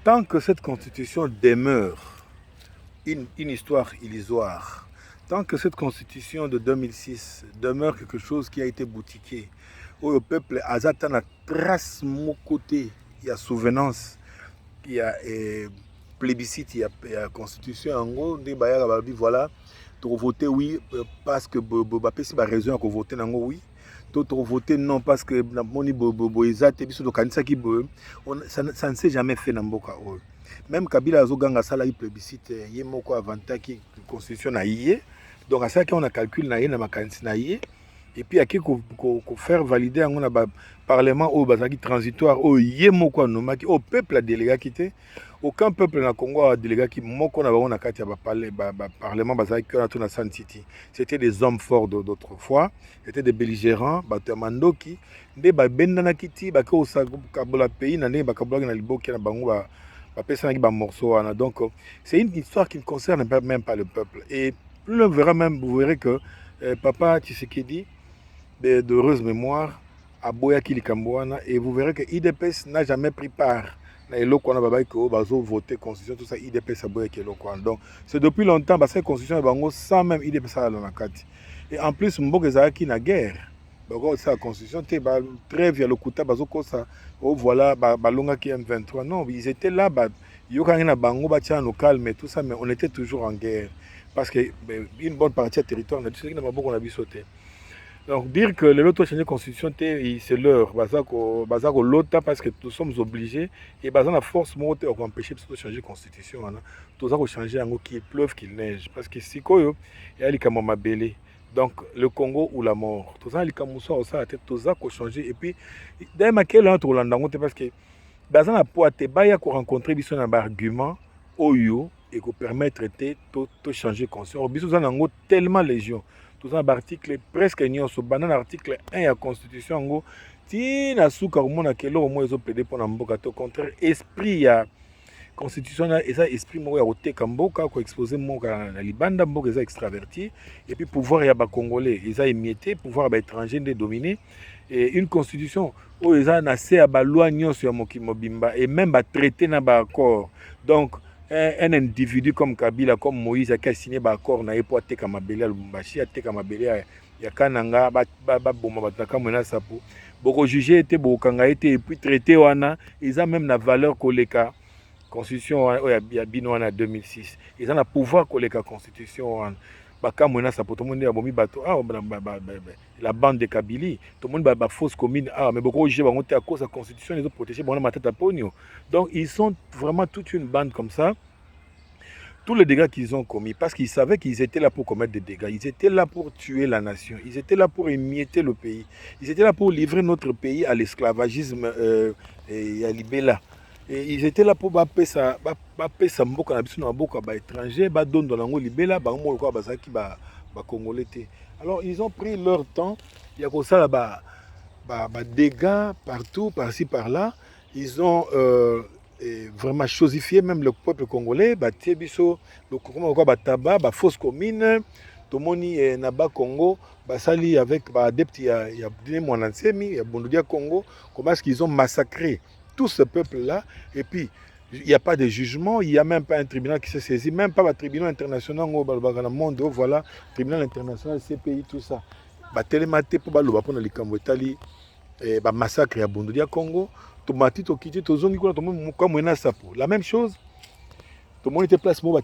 tant que cette constitution demeure une histoire illusoire, tant que cette constitution de 2006 demeure quelque chose qui a été boutiqué, où le peuple a une trace mon côté, il y a souvenance, il y a plébiscite, il y a constitution, en gros, voilà, tu voter oui parce que Bapé a raison de voter oui. D'autres voter non parce que ça ne s'est jamais fait dans Mboka. Même Kabila Azoganga Sala plébiscite, il y a moko avantage qui constitution na yé. Donc à ça qu'on a calculé na yé na makanisi na yé. Et puis à qui qu'on faire valider on a parlement au bazaki transitoire au yé moko nomaki au peuple a délégué quitté. Aucun peuple na Congo a délégué qui moko na ba kati ba parlement bazaki que na tuna San City. C'était des hommes forts d'autrefois, c'était des belligérants, batamandoki, nde ba benda na kiti ba ko sa kabola pays na ne ba kabola na liboki na bango ba donc c'est une histoire qui ne concerne même pas le peuple. Et plus on verra même, vous verrez que Papa Tshisekedi, d'heureuse mémoire, a Boyaki Likambouana, et vous verrez que IDPS n'a jamais pris part. Voté constitution, tout ça, IDPS a Boyaki Lokwana. Donc c'est depuis longtemps, parce que la constitution est sans même IDPS à la carte. Et en plus, Mbok Ezaki na guerre. Donc ça, la constitution, très via le Kouta, voilà, Balonga qui M23. Non, ils étaient là, Yokangina Bango, au calme et tout ça, mais on était toujours en guerre. Parce qu'une bonne partie du territoire, on a sauté. Donc dire que les lots changé de constitution, c'est l'heure. Bazako lota parce que nous sommes obligés. Et bazan la force monte pour empêcher de changer de constitution. Tout ça, changer en qu'il pleuve, qu'il neige. Parce que si il y a les Kamama Belé. Donc le Congo ou la mort. Tout ça, les Kamoussa, ça a été tout ça qui a changé. Et puis, d'ailleurs, quel entre l'Andangote parce que bazan la poate baya ko rencontrer biso un argument oyo et ko permettre de changer de constitution. Biso ça nango tellement légion. Tout ça article presque nion so banan article 1 ya constitution ngo ti na suka ko mona kelo au moins ils ont plaidé pour na mboka to contraire esprit ya constitution et ça esprit mo ya oteka mboka ko exposer mboka na libanda mboka ça extraverti et puis pouvoir ya ba congolais ils a émietté pouvoir ba étranger de dominer et une constitution où ils a nassé à ba loi nyonso ya mokimobimba et même ba traité na ba accord donc un individu comme Kabila, comme Moïse, qui a signé un accord, n'a pas été comme Abel à Lubumbashi, a été comme Abel il y a Kananga, beaucoup jugé, été beaucoup été et puis traité, ils ont même la valeur que les constitution, il y a Bino en 2006, ils ont le pouvoir que les constitution. Baka mona sa tout le monde a bomi bateau la bande de Kabili tout le monde ba fausse commune mais beaucoup j'ai monté à cause de la constitution ils ont protégé bon ma tête à pogno donc ils sont vraiment toute une bande comme ça tous les dégâts qu'ils ont commis parce qu'ils savaient qu'ils étaient là pour commettre des dégâts ils étaient là pour tuer la nation ils étaient là pour émietter le pays ils étaient là pour livrer notre pays à l'esclavagisme et à Libéla. Et ils étaient là pour bapper ça mboka na biso na mboka ba étranger ba don dans lango libela ba mo ko ba zaki ba congolais. Alors ils ont pris leur temps il y a comme ça là dégâts partout par-ci par-là ils ont vraiment chosifié même le peuple congolais ba biso le comment ko ba tabac ba fausse commune to moni na ba Congo ba sali avec ba adepte il y a Mwanansemi il y a Bondodia Congo comment est-ce qu'ils ont massacré tout ce peuple-là, et puis il n'y a pas de jugement, il n'y a même pas un tribunal qui s'est saisi, même pas un tribunal international dans le monde, voilà, tribunal international, CPI, tout ça. Télématé pour le Kambotali, massacre à Bondodia Congo, Tomati, Tokiti, Tozongi, la même chose, tout le monde était placé pour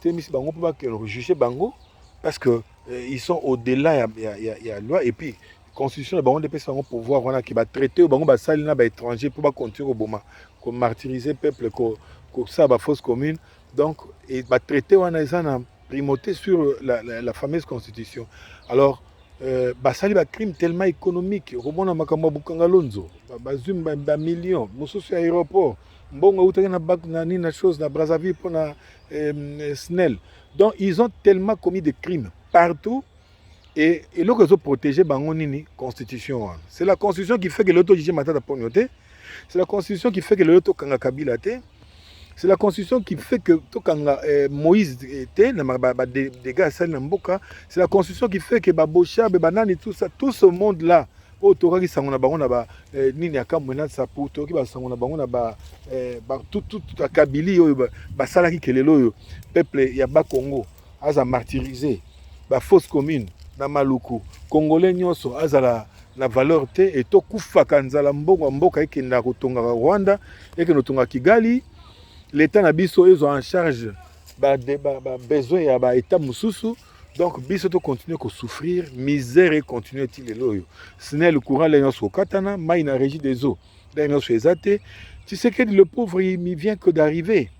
juger Bango, parce qu'ils sont au-delà, il y a la loi, et puis constitution de des personnes pouvoir voilà qui va traiter au bango ba salina ba étranger pour pas continuer au boma comme martyriser peuple ko ça ba fausse commune donc et va traiter on a ça primauté sur la fameuse constitution alors ba sali ba crime tellement économique romona makambo bukanga lonzo ba zoom ba millions mosusu aéroport mbongo utaka na bak na ni na chose na Brazzaville pour na SNEL donc ils ont tellement commis de crimes partout. Et là, ils ont protégé la constitution. C'est la constitution qui fait que l'auto juge Matata Pognoté. C'est la constitution qui fait que l'auto Kanga Kabila té. C'est la constitution qui fait que Moïse était des gars à Mboka. C'est la constitution qui fait que Babosha, Banani, tout ça, tout ce monde-là, o to ki sango na bango na ba nini akamwe na sapu to ki ba sango na bango na ba tout akabili oyo ba sala ki kelelo oyo peuple ya ba Congo aza martyrisé ba fausse commune na Maluku congolais nyonso azala na valeur te et to kufaka nzala mbongo mboka ekenda kotonga Rwanda ekenda kotonga Kigali l'état na biso ils ont en charge ba besoin ya ba état mususu. Donc biso to continuer ko souffrir misère et continuer ti lelo yo sinon le courant les nyonso katana mai na régie des eaux les nyonso ezate. Tu sais que le pauvre il vient que d'arriver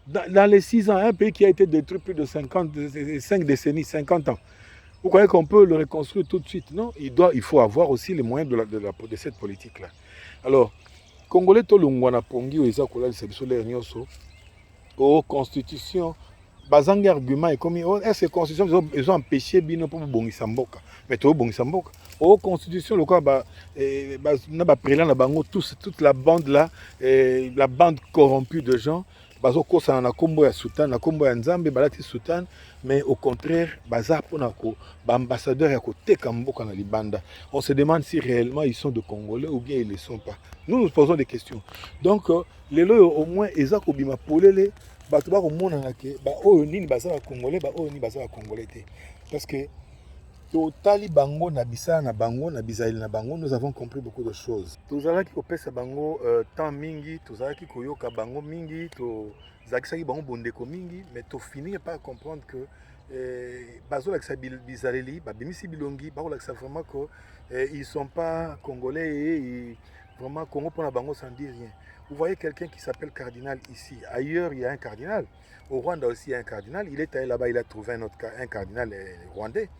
dans les 6 ans un pays qui a été détruit plus de 5 décennies 50 ans. Vous croyez qu'on peut le reconstruire tout de suite? Non, il faut avoir aussi les moyens de cette politique-là. Alors, Congolais, tout le monde a pongi ou eza kola c'est biso les nyonso. Oh, constitution, bazangi argument et comme est-ce que constitution ils ont empêché bino pour bongisa mboka. Mais to bongisa mboka. Oh, constitution le quoi na ba prélant na bango toute la bande là la bande corrompue de gens. Bazo kosa na kombo ya sultan na kombo ya nzambe balati sultan mais au contraire baza pona ko ba ambassadeur ya ko teka mboka na libanda. On se demande si réellement ils sont de Congolais ou bien ils ne sont pas. Nous posons des questions. Donc les lois au moins eza ko bima polele bato ba ko mona na ke ba oyo nini baza Congolais ba oyo ni baza Congolais te. Parce que totali bango na bisala na bango na bizaili na bango nous avons compris beaucoup de choses. Tozalaki kopesa bango temps mingi, tozalaki koyoka bango mingi, tozalaki bango bondeko mingi, mais to finir par comprendre que bazolakisa bizaleli babimisi bilongi bakolakisa vraiment que ils sont pas congolais et vraiment Congo pour la bango sans dire rien. Vous voyez quelqu'un qui s'appelle cardinal ici, ailleurs il y a un cardinal, au Rwanda aussi il y a un cardinal, il est allé là-bas, il a trouvé un cardinal rwandais.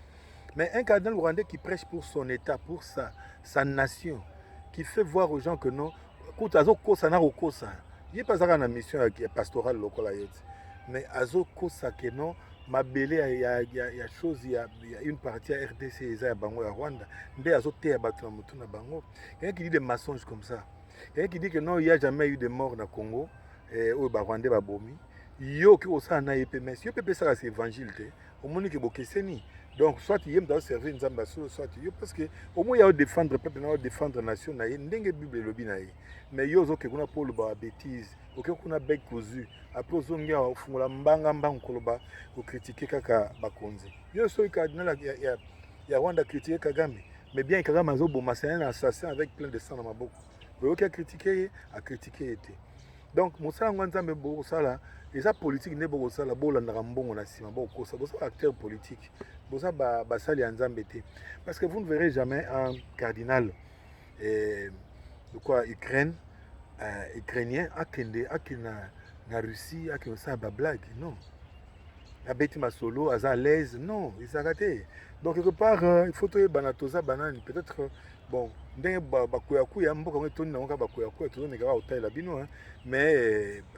Mais un cardinal rwandais qui prêche pour son État, pour sa nation, qui fait voir aux gens que non, il n'y a pas une mission pastorale locale, mais azo kosa que non, ma belle il y a chose, il y a une partie à RDC et à Bango à Rwanda, mais azo te abattu na Bango. Quelqu'un qui dit des mensonges comme ça, quelqu'un qui dit que non, il n'y a jamais eu de morts dans le Congo, au Rwandais babomi, yo qui osa na épée, mais si yo peut ça c'est évangile, au moins que bokeseni. Donc, soit il y a servir Nzamba, soit il y a parce que au moins il y a défendre le peuple, il y a défendre la nation, il y a une Bible le binaï. Mais il y a aussi qu'on a pour le bêtise, qu'on a bec cousu, après on a au fond la mbanga mbang koloba, au critiquer kaka bakonzi. Il y a aussi cardinal, il y a Rwanda critiquer Kagame, mais bien Kagame a bon c'est un assassin avec plein de sang dans ma bouche. Mais qui a critiqué était. Donc, Moussa Nzambe Borosala, les politiques ne Borosala, Bolanda Rambon, on a si un acteur politique. Parce que vous ne verrez jamais un cardinal de quoi Ukraine, ukrainien, qui na Russie, qui a une blague, non. La bête ma solo, à l'aise, non, il s'est arrêté. Donc quelque part, il faut que banatosa banane, peut-être bon, mais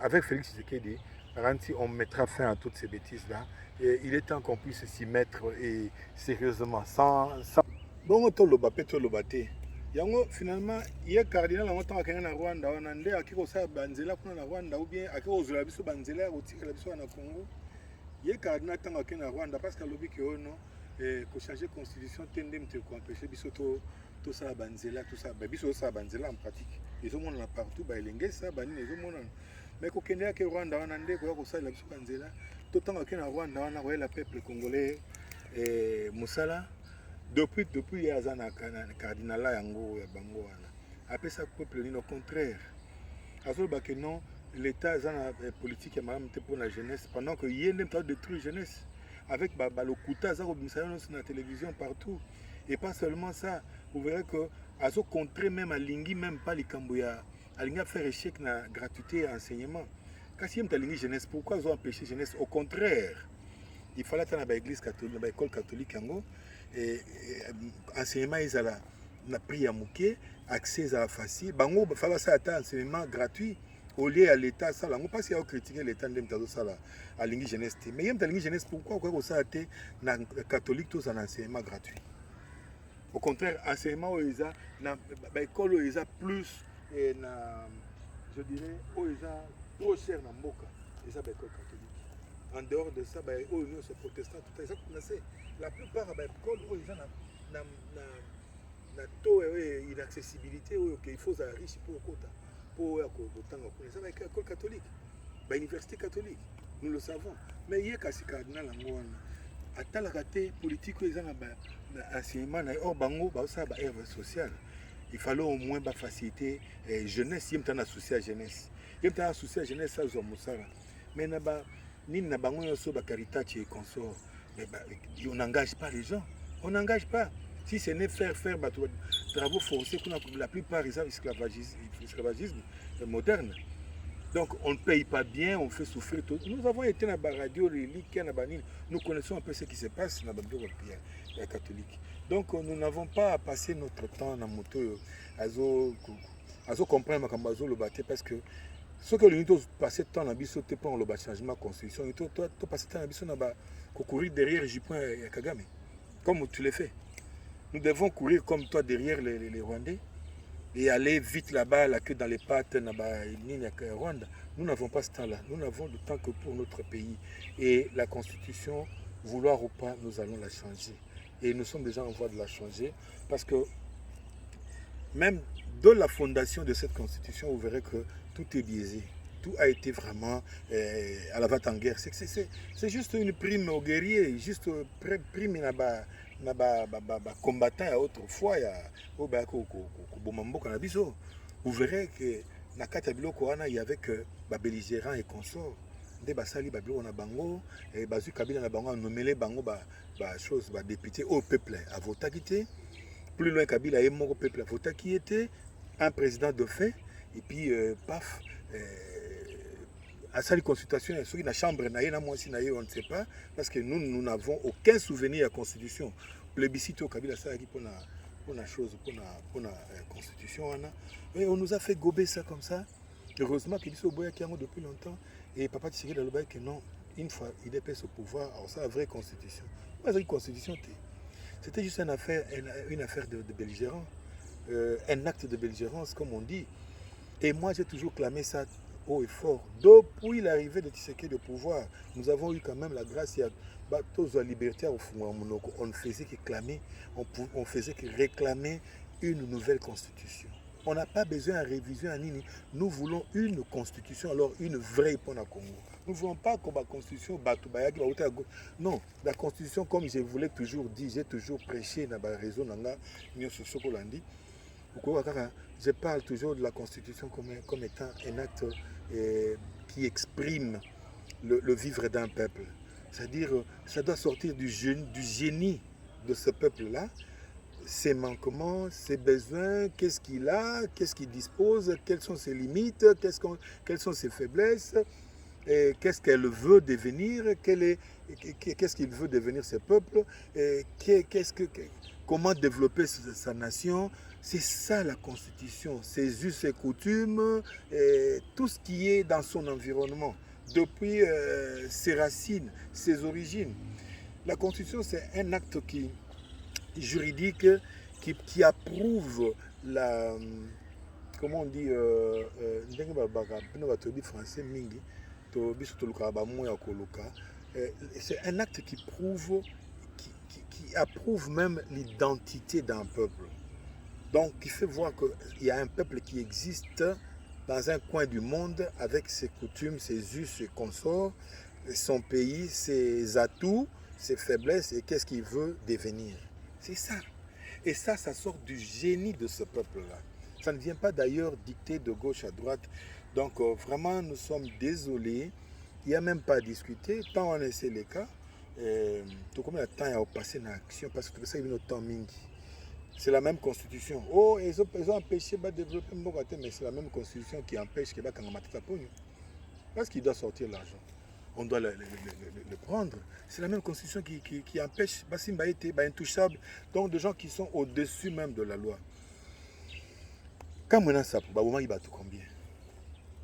avec Félix Tshisekedi, on mettra fin à toutes ces bêtises-là. Et il est temps qu'on puisse s'y mettre et sérieusement, sans... Bon, finalement, il y a un cardinal en tant que Rwanda, on a un qui a banzela pour la Rwanda ou bien à cause de la biso banzela ou tika la biso na Congo. Il y a un cardinal tant que Rwanda parce que lobby que non que changer constitution tendem te empêcher biso tout ça banzela tout ça biso ça banzela en pratique. Ils ont mon partout ba elenge ça bani ils ont mon mais ko kenya ke Rwanda on a ndé ko ça la biso banzela tout tant que Rwanda on a voyé le peuple congolais musala depuis il y a un cardinal là yango ya bango wana après ça peuple ni au contraire azol ba que non l'état a une politique madame pour la jeunesse pendant que y a même pas détruire jeunesse avec le kuta ça comme ça sur la télévision partout et pas seulement ça vous verrez que azo contrer même à lingi même pas les camboya à lingi faire échec na gratuité enseignement kasi yem ta lingi jeunesse pourquoi ils ont empêché jeunesse au contraire il fallait être dans l'église catholique dans l'école catholique yango et enseignement ils ala na prix à mouké accès à facile bango fallait ça attendre enseignement gratuit au lieu à l'état ça là on pas si à critiquer l'état de l'état ça là à lingi jeunesse mais yem ta lingi jeunesse pourquoi quoi ça a été na catholique tous en enseignement gratuit au contraire enseignement ils a na école ils a plus et na je dirais ils a trop cher na mboka ils a école catholique en dehors de ça ils sont protestants tout ça qu'on sait la plupart des écoles ils a na na taux inaccessibilité il faut ça riche pour kota pour kotanga kuna ça va école catholique ba université catholique nous le savons mais il y a kasi cardinal ngwana atala kate politique ezanga ba enseignement na or bango ba ça ba œuvre sociale il fallait au moins ba faciliter jeunesse yem tana associé à jeunesse yem tana associé à jeunesse ça zo musara mais na ba nini na bango yoso ba caritate et consort mais on n'engage pas les gens on n'engage pas. Si ce n'est faire travaux forcés, la plupart ils ont esclavagisme moderne. Donc on ne paye pas bien, on fait souffrir tout. Nous avons été dans la radio, nous connaissons un peu ce qui se passe dans la catholique. Donc nous n'avons pas passé notre temps dans la moto à comprendre le bâti parce que ce que nous avons passé temps dans le pour le changement de constitution, nous avons passé temps dans le courir derrière Jupin et Kagame, comme tu l'as fait. Nous devons courir comme toi derrière les Rwandais et aller vite là-bas, la queue dans les pattes, Rwanda. Nous n'avons pas ce temps-là. Nous n'avons de temps que pour notre pays. Et la Constitution, vouloir ou pas, nous allons la changer. Et nous sommes déjà en voie de la changer parce que même de la fondation de cette Constitution, vous verrez que tout est biaisé. Tout a été vraiment à la vente en guerre. C'est juste une prime aux guerriers, juste prime là-bas. Combattant à autrefois vous verrez que na katabilo korana il y avait que belligérants et consorts des basali babilo na bango et bazu kabila na bango nommé bango chose député au peuple a voté quitté plus loin kabila et mon peuple a voté qui était un président de fait et puis paf à sa consultation, la chambre, on ne sait pas, parce que nous n'avons aucun souvenir de la Constitution. Plébiscite au Kabila, ça pour la chose, pour la Constitution. Et on nous a fait gober ça comme ça. Heureusement qu'il dit au Boya Kiango depuis longtemps. Et Papa Tshisekedi a dit que non, une fois il dépasse au pouvoir, alors ça, la vraie Constitution. La vraie Constitution, c'était juste une affaire de belligérance, un acte de belligérance, comme on dit. Et moi, j'ai toujours clamé ça haut et fort. Depuis l'arrivée de Tshisekedi au pouvoir, nous avons eu quand même la grâce, il y a la liberté au fond. On ne faisait que clamer, on faisait que réclamer une nouvelle constitution. On n'a pas besoin de révision à Nini. Nous voulons une constitution, alors une vraie pour le Congo. Nous ne voulons pas comme la constitution, non, la constitution, comme je vous l'ai toujours dit, j'ai toujours prêché dans la raison, je parle toujours de la constitution comme étant un acte qui exprime le vivre d'un peuple. C'est-à-dire, ça doit sortir du génie de ce peuple-là, ses manquements, ses besoins, qu'est-ce qu'il a, qu'est-ce qu'il dispose, quelles sont ses limites, quelles sont ses faiblesses, qu'est-ce qu'elle veut devenir, qu'est-ce qu'il veut devenir ce peuple, comment développer sa nation. C'est ça la Constitution, ses us et coutumes, tout ce qui est dans son environnement, depuis ses racines, ses origines. La Constitution, c'est un acte juridique qui approuve la... Comment on dit c'est un acte qui approuve même l'identité d'un peuple. Donc, il fait voir qu'il y a un peuple qui existe dans un coin du monde avec ses coutumes, ses us, ses consorts, son pays, ses atouts, ses faiblesses et qu'est-ce qu'il veut devenir. C'est ça. Et ça sort du génie de ce peuple-là. Ça ne vient pas d'ailleurs dicté de gauche à droite. Donc, vraiment, nous sommes désolés. Il n'y a même pas à discuter. Tant on essaie les cas, tout comme le temps a passé en action, parce que ça, il y a notre temps mingi. C'est la même constitution. Oh, ils ont empêché de développer Mbogate, mais c'est la même constitution qui empêche que parce qu'il doit sortir l'argent. On doit le prendre. C'est la même constitution qui empêche Bassimba été intouchable. Donc des gens qui sont au-dessus même de la loi. Quand on a ça, il va tout combien?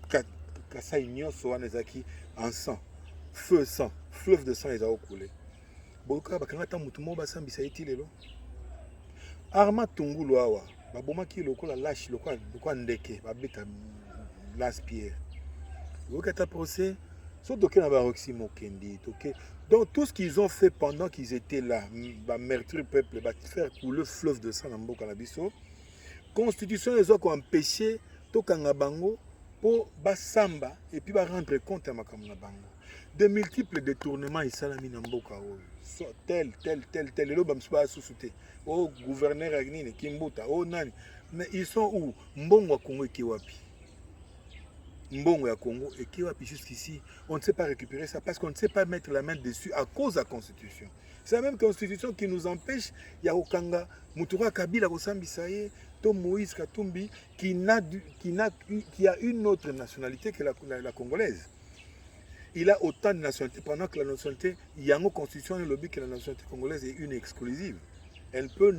Quand ça ignore Soanezaki en sang, feu sang, fleuve de sang, ils ont coulé. Boka bakangata mutumo basambi ça été lelo. Arma tungulu awa baboma ki lokola lâche lokola ndeke babeta lance pierre. Vous avez procès, so doké na baroxy mokendi, Donc tout ce qu'ils ont fait pendant qu'ils étaient là, bah, meurtrir le peuple, bah, faire couler le fleuve de sang dans Mboka na biso, constitution les ont empêché tokanga bango pour basamba et puis ba rendre compte à makambo na bango. De multiples détournements et salami na Mboka tel le loba msuba sous-souté. Oh gouverneur Agnine Kimbuta, oh nani, mais ils sont où? Mbongo Congo et Kiwapi. Mbongo ya Congo et Kiwapi jusqu'ici, on ne sait pas récupérer ça parce qu'on ne sait pas mettre la main dessus à cause de la constitution. C'est la même constitution qui nous empêche, il y a Okanga, Moutoura Kabila Rosambisaye, Tom Moïse Katumbi, qui a une autre nationalité que la congolaise. Il a autant de nationalités pendant que la nationalité, il y a une constitution et le lobby que la nationalité congolaise est une exclusive. Elle ne peut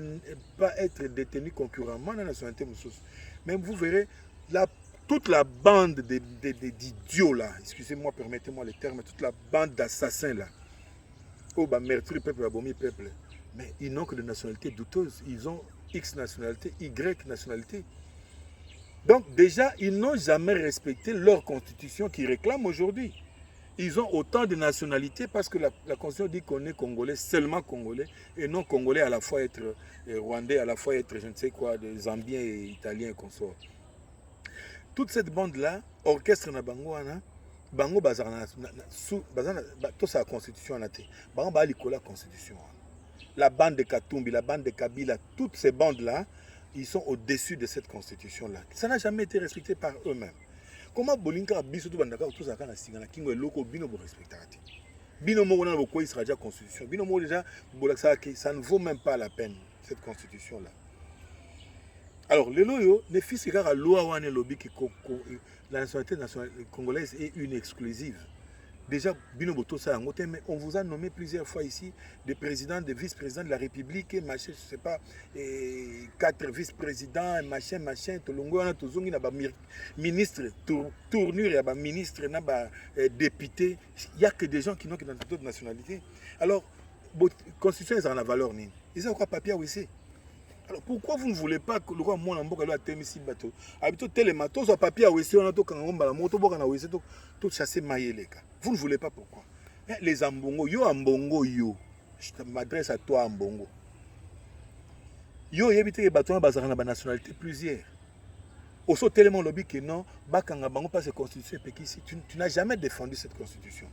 pas être détenue concurremment dans la nationalité Moussous. Mais vous verrez, toute la bande d'idiots là, excusez-moi, permettez-moi le terme, toute la bande d'assassins là, oh bah meurtri peuple, abomi peuple, mais ils n'ont que des nationalités douteuses. Ils ont X nationalité, Y nationalité. Donc déjà, ils n'ont jamais respecté leur constitution qu'ils réclament aujourd'hui. Ils ont autant de nationalités parce que la constitution dit qu'on est congolais, seulement congolais, et non congolais à la fois être rwandais, à la fois être je ne sais quoi, des zambiens et italiens et consorts. Toute cette bande-là, orchestre na bango wana, bango bazana tout sa constitution na te. Bango ba likola constitution. La bande de Katumbi, la bande de Kabila, toutes ces bandes-là, ils sont au-dessus de cette constitution-là. Ça n'a jamais été respecté par eux-mêmes. Comment Bolinka biso tout bandaka tout ça kana singana kingo loko bino bo respectati. Bino mo na boko sera déjà constitution. Bino mo déjà bolaksa que ça ne vaut même pas la peine cette constitution-là. Alors, le loyo, les fils qui ont loi wane lobby qui la nationalité congolaise est une exclusive. Déjà, bino boto ça mais on vous a nommé plusieurs fois ici des présidents, des vice-présidents de la République, machin, je sais pas, 4 vice-présidents, machin, tolongo on a tozongi na ba ministre tournure ya ba ministre na ba député, il y a que des gens qui n'ont que dans toute nationalité. Alors, constitution ils ont la valeur ni. Ils ont quoi papier aussi. Alors pourquoi vous ne voulez pas que le roi mon amboka doit terminer si bateau habito télématos soit papier à aussi on a tout quand on la moto boka na aussi tout chasser maïeleka. Vous ne voulez pas pourquoi? Les ambongo yo ambongo yo. Je m'adresse à toi ambongo. Yo yebite bateau bazara na ba nationalité plusieurs. Oso tellement lobby que non bakanga bango pas cette constitution ici tu n'as jamais défendu cette constitution.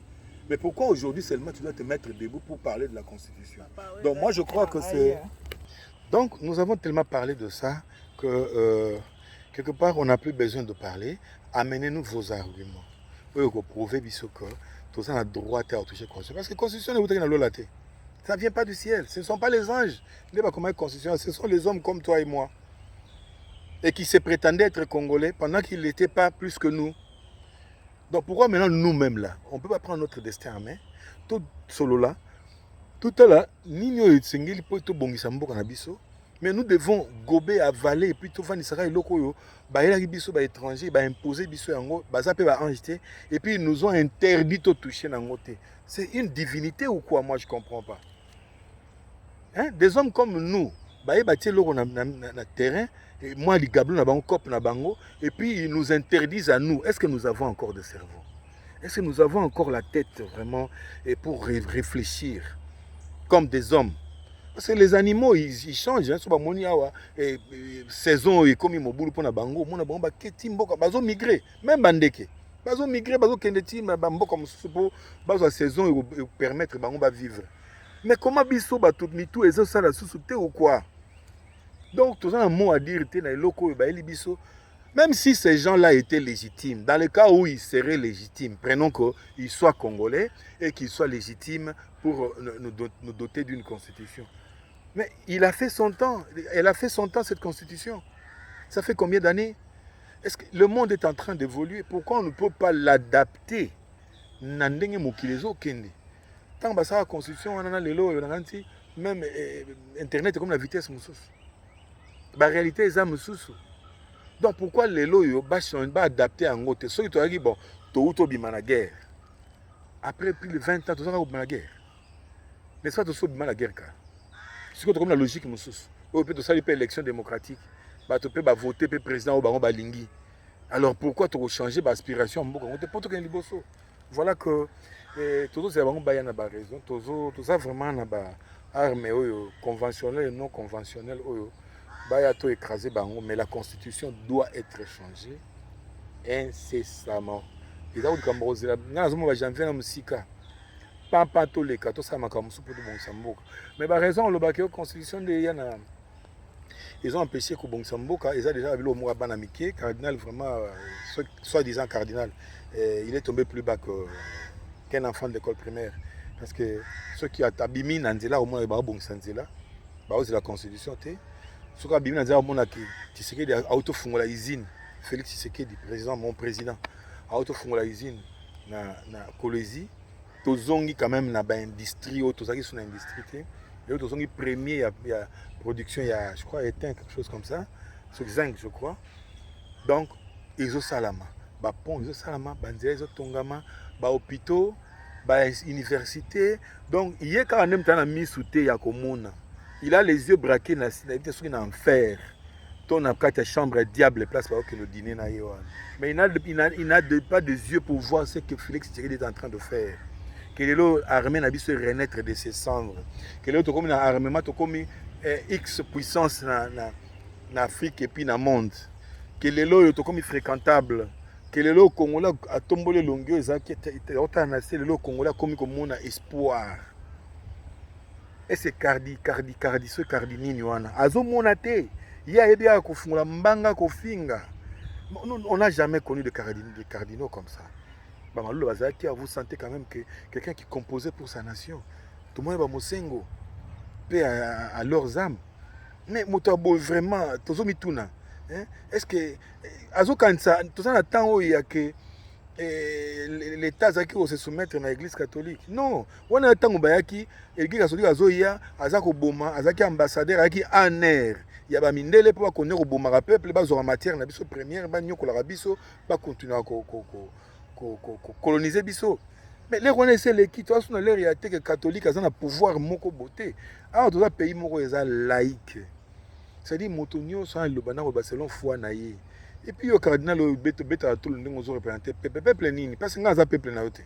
Mais pourquoi aujourd'hui seulement tu dois te mettre debout pour parler de la constitution? Donc moi je crois que c'est donc, nous avons tellement parlé de ça que quelque part, on n'a plus besoin de parler. Amenez-nous vos arguments. Vous prouvez que tout ça a droit à toucher la Constitution. Parce que la Constitution n'est pas dans ça ne vient pas du ciel. Ce ne sont pas les anges. Ce sont les hommes comme toi et moi. Et qui se prétendaient être congolais pendant qu'ils n'étaient pas plus que nous. Donc, pourquoi maintenant nous-mêmes là, on ne peut pas prendre notre destin en main? Tout solo là. Tout à l'heure, mais nous devons gober, avaler, et puis tout faire des étrangers, imposer, et puis ils nous ont interdit de toucher. C'est une divinité ou quoi? Moi je ne comprends pas. Hein? Des hommes comme nous, terrain, et moi, les gablons, et puis ils nous interdisent à nous. Est-ce que nous avons encore de cerveau? Est-ce que nous avons encore la tête vraiment pour réfléchir comme des hommes? Parce que les animaux, ils changent. Saison, comme ils m'ont pour na bango, mon bango ba keti mboka, bazo migrer, même bandeke. Bazo migrer, bazo kendeti, mboka musupo, bazo saison et permettre bango ba vivre. Mais comment biso ba tout mitou et ça la sous-souté ou quoi? Donc tout ça un mot à dire té na eloko ba eli biso. Même si ces gens-là étaient légitimes, dans le cas où ils seraient légitimes, prenons qu'ils soient congolais et qu'ils soient légitimes pour nous doter d'une constitution. Mais il a fait son temps, elle a fait son temps cette constitution. Ça fait combien d'années? Est-ce que le monde est en train d'évoluer? Pourquoi on ne peut pas l'adapter? Tant que la constitution, on a même Internet est comme la vitesse. La réalité est ça. Donc pourquoi les lois sont adaptés à un autre? Ceux qui ont dit bon, tout la guerre. Après plus de 20 ans, tout ça la guerre. N'est-ce pas tout la guerre? C'est comme la logique. On peut faire l'élection démocratique. Tu peux voter pour le président ou balingi. Alors pourquoi tu as changé d'aspiration? Voilà que Toujours c'est vraiment baya na ba raison. Toujours vraiment na ba armes conventionnelles et non conventionnelles baya to écraser bango, mais la constitution doit être changée incessamment. Et là où kambozi la na zomo ba janvier na musika. Papa to les kato ça makamu pour de bon samboka. Mais ba raison le bakio constitution de yana ils ont empêché que bon samboka ils a déjà vu le mot banamike cardinal vraiment soi-disant cardinal il est tombé plus bas qu'un enfant d'école primaire. Parce que ceux qui ont abîmé Nanzela, au moins, ils ont bon Sanzela. C'est la constitution. Ceux qui ont abîmé Nanzela, au moins, Tshisekedi a auto-fondé la usine. Félix Tshisekedi, président, mon président, a auto-fondé la usine na Kolwezi. Tozongi quand même na industrie, tozaki sur l'industrie. Et tozongi premier, il y a production, il y a, je crois, éteint, quelque chose comme ça. Sur zinc, je crois. Donc, ils ont salama. Ba pont, ils ont salama. Banzela, ils ont tongama. Ba hôpitaux, ba université. Donc, il y a quand même un mis sous terre à Komona. Il a les yeux braqués dans l'enfer. Ton a quatre chambres diable place pour que le dîner n'a pas. Mais il n'a pas de yeux pour voir ce que Félix Tshisekedi est en train de faire. Que l'armée n'a pas se renaître de ses cendres. Que l'autre comme l'armement comme X puissance en Afrique et puis dans le monde. Que l'autre comme fréquentable. Que le Congolais a tombé le longueur, le Congolais comme on a espoir. Et c'est ce cardinini wana. Azo monate, il y a aidé à kofungula mbanga kofinga. On n'a jamais connu de cardinaux comme ça. Vous sentez quand même que quelqu'un qui composait pour sa nation. Tout le monde va mosengo, paix à leurs âmes. Mais Moutabo vraiment, tozo mituna. Est-ce que Azo Kansa, tout ça attend où il y a que l'État qui va se soumettre à l'église catholique? Non, on a attend bayaki l'église catholique Azoya, Azako Boma, Azaki ambassadeur Aki Aner. Il y a Bamindele pour connaître au Boma peuple, bas en matière na biso première, ba nyoko la biso, ba continuer à coloniser biso. Mais les Rwandais c'est l'équipe, toi sur la réalité que catholique a un pouvoir moko beauté. Alors dans un pays moko est laïque. C'est-à-dire motonio sans le bana au Barcelone foi naïe. Et puis au cardinal au beta tout le monde représenté peuple nini parce que ngaza peuple na yote.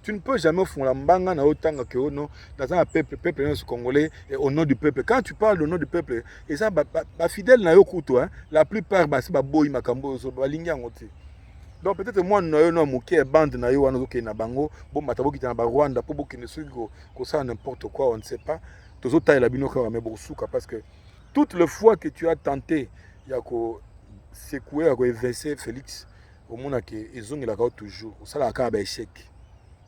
Tu ne peux jamais fondre mbanga na otanga que ono dans un peuple congolais et au nom du peuple. Quand tu parles au nom du peuple et ça ba fidèle na yokuto hein, la plupart ba c'est ba boy makambo so ba lingi ngote. Donc peut-être moi no moké bande na yo wana na bango bon matabo ki na ba Rwanda pour bokene soki ko ça n'importe quoi on ne sait pas. Tozo taille la binoka mais bosuka parce que toutes les fois que tu as tenté il y a ko secouer à évincer Félix au monde que ils ont la toujours ça la ka ba échec.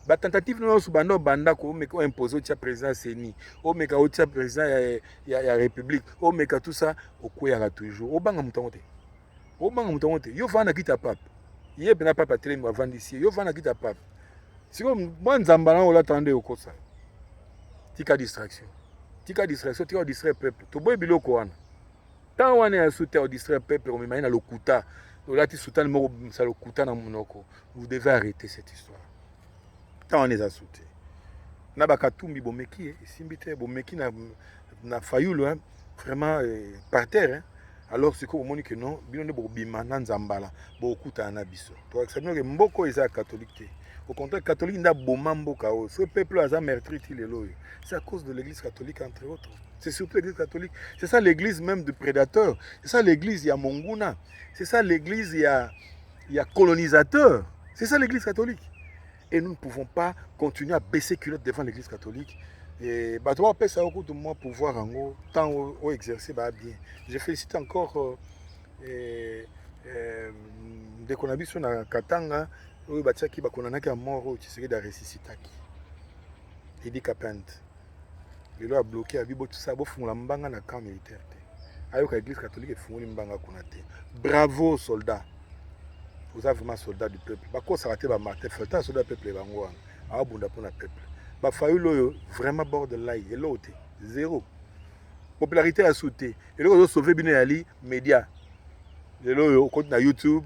Ba tentative no su banda ko me ko imposer au président Seni au me ka au président ya république au me ka tout ça au koya toujours au banga mutongote yo vana kita pape ye bena papa télé avant d'ici yo vana kita pape si comme moi nzambala on l'attendait au kosa tika distraction tika distraire peuple to boy biloko wana tant wana ya soutien au distraire peuple comme imagine lokuta lolati sultan moko ça lokuta na monoko vous devez arrêter cette histoire tant on est à soutien na bakatumbi bomeki simbite bomeki na fayulu hein vraiment par terre hein. Alors c'est comme on que non bino ne bobima na nzambala bokuta na biso to accepter que mboko eza catholique. Au contraire, catholique n'a pas de ce peuple a meurtri c'est à cause de l'église catholique, entre autres. C'est surtout l'église catholique. C'est ça l'église même du prédateur. C'est ça l'église, il y a Monguna. C'est ça l'église, il y a colonisateur. C'est ça l'église catholique. Et nous ne pouvons pas continuer à baisser culotte devant l'église catholique. Et bah, toi, ça au coup de moi pouvoir en haut, tant au exercer bah, bien. Je félicite encore dès qu'on a vu sur la Katanga. Oui, bah, qui va connaître un mort qui serait de ressusciter. Il dit qu'apente. Il a bloqué à Bibo tout ça, il faut l'embanga na camp militaire. Avec l'église catholique, il faut l'embanga konate. Bravo soldats. Vous êtes vraiment soldats du peuple. Bah quoi ça raté bah marté, fait soldat peuple bangouan. Ah bon pour le peuple. Bah fayu lo vraiment bord de l'ail et l'autre zéro. Popularité à sauter. Et là on sauver bien ali média. Et là on compte na YouTube.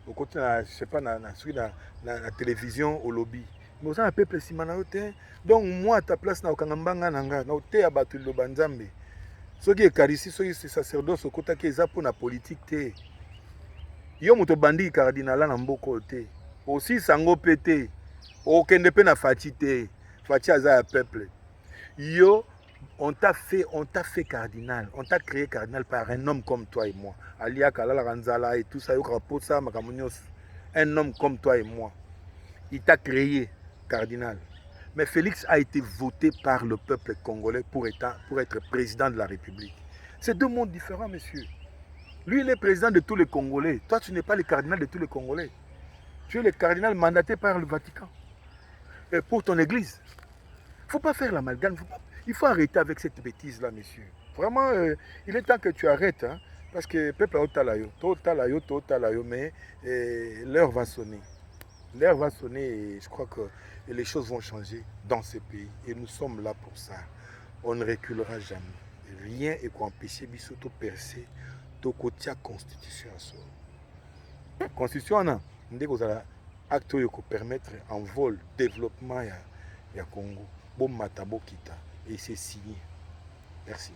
Au côté, je sais pas, la télévision, au lobby. Mais vous avez un peuple si manaote. Donc, moi, à ta place, na okangambanga nanga, na ote abatu lo banzambe. Ce qui est carissé, ce qui est sacerdoce, au côté qui est pour la politique, te. Yo moto bandi cardinal na mboko te. Aussi sango pété. okende pe na Fati te. Fati aza ya peuple. Yo, on t'a fait cardinal. On t'a créé cardinal par un homme comme toi et moi. Alia Kalala Ranzala et tout ça, Yokaposa, Makamonios. Un homme comme toi et moi. Il t'a créé cardinal. Mais Félix a été voté par le peuple congolais pour être président de la République. C'est deux mondes différents, monsieur. Lui, il est président de tous les Congolais. Toi, tu n'es pas le cardinal de tous les Congolais. Tu es le cardinal mandaté par le Vatican. Et pour ton église. Il ne faut pas faire l'amalgame. Il faut arrêter avec cette bêtise-là, monsieur. Vraiment, il est temps que tu arrêtes. Hein, parce que le peuple a otalayo, mais l'heure va sonner. L'heure va sonner et je crois que les choses vont changer dans ce pays. Et nous sommes là pour ça. On ne reculera jamais. Rien est empêcher Bissoto percer de côté la constitution. La constitution, on a acte qui permettre un vol développement ya Congo. Bon matabo kita. Et c'est signé. Merci.